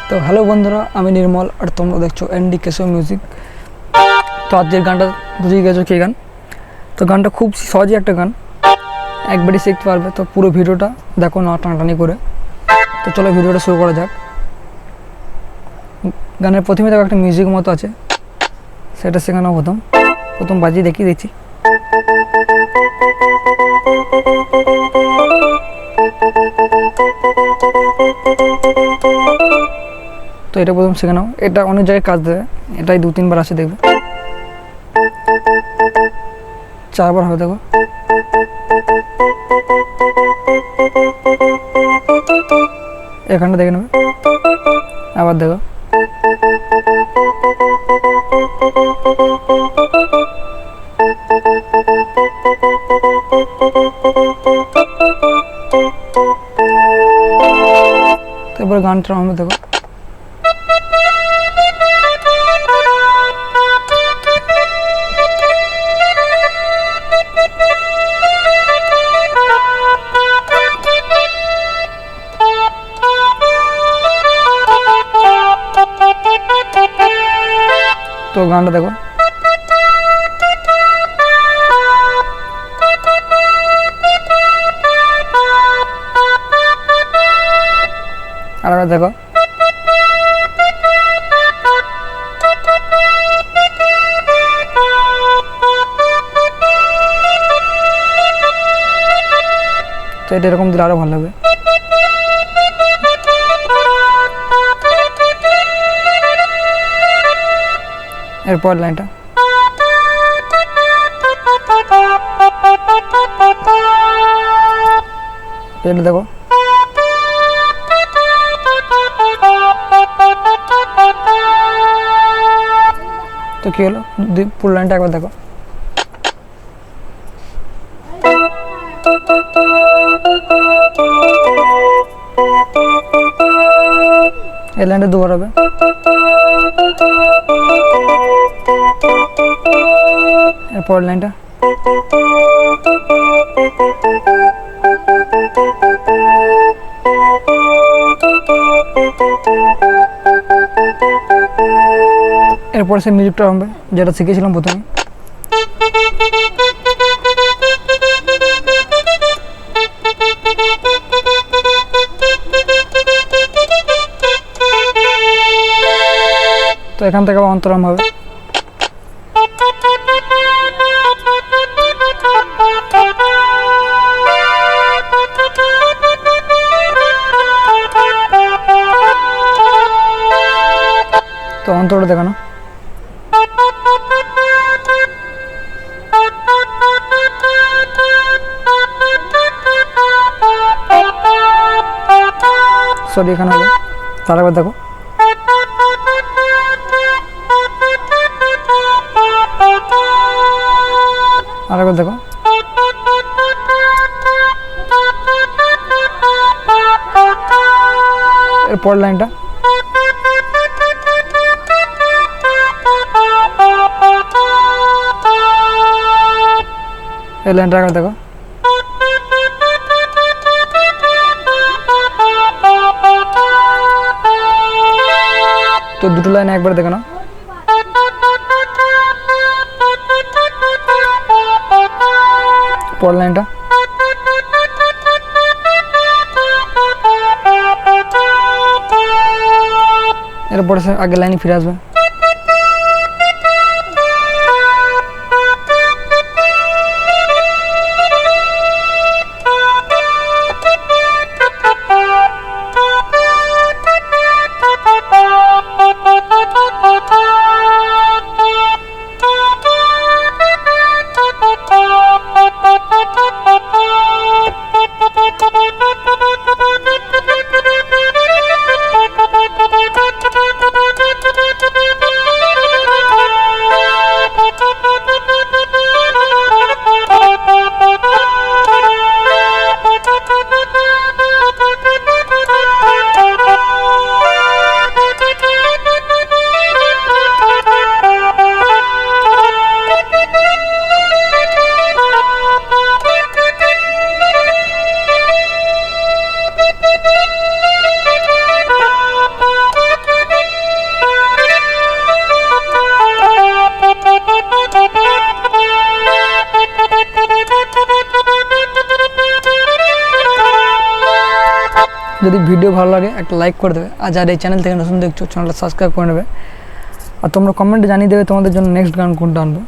তো হ্যালো বন্ধুরা, আমি নির্মল আর তোমরা দেখছো এনডি ক্যাসিও মিউজিক। তো আজকের গানটা বুঝিয়ে গেছো কী গান। তো গানটা খুব সহজই একটা গান, একবারই শিখতে পারবে। তো পুরো ভিডিওটা দেখো না টানাটানি করে। তো চলো ভিডিওটা শুরু করা যাক। গানের প্রথমে দেখো একটা মিউজিক মতো আছে, সেটা শেখানো প্রথম বাজিয়ে দেখিয়ে দিচ্ছি। তো এটা প্রথম শিখে নাও, এটা অনেক জায়গায় কাজ দেবে, এটাই 2-3 বার আসে দেখবে, 4 বার হবে। দেখো এখানটা দেখে নেবে, আবার দেখো তারপরে গানটা হবে। দেখো তো গানটা দেখো, আর আবার দেখো, তো এটা এরকম দিলে আরো ভালো লাগবে। এরপর লাইনটা এটা দেখো, তো কি হলো, পুরো লাইনটা একবার দেখো। এই লাইনটা দুবার হবে। এরপর লাইনটা এরপর সে মিউজিকটা হবে যেটা শিখেছিলাম প্রথমে। তো এখান থেকে অন্তরাম হবে। তো অন্তরটা দেখানো, সরি এখানে হবে। তার একবার দেখো, আরেকবার দেখো, এরপর লাইনটা এই লাইনটা একবার দেখো। তো দুটো লাইন একবার দেখো না। পর লাইনটা এরপরে আগের লাইনে ফিরে আসবে। যদি ভিডিও ভালো লাগে একটা লাইক করে দেবে, আর যারা এই চ্যানেল থেকে নতুন দেখছো চ্যানেলটা সাবস্ক্রাইব করে নেবে। আর তোমরা কমেন্টে জানিয়ে দেবে তোমাদের জন্য নেক্সট গান কোনটা আনবো।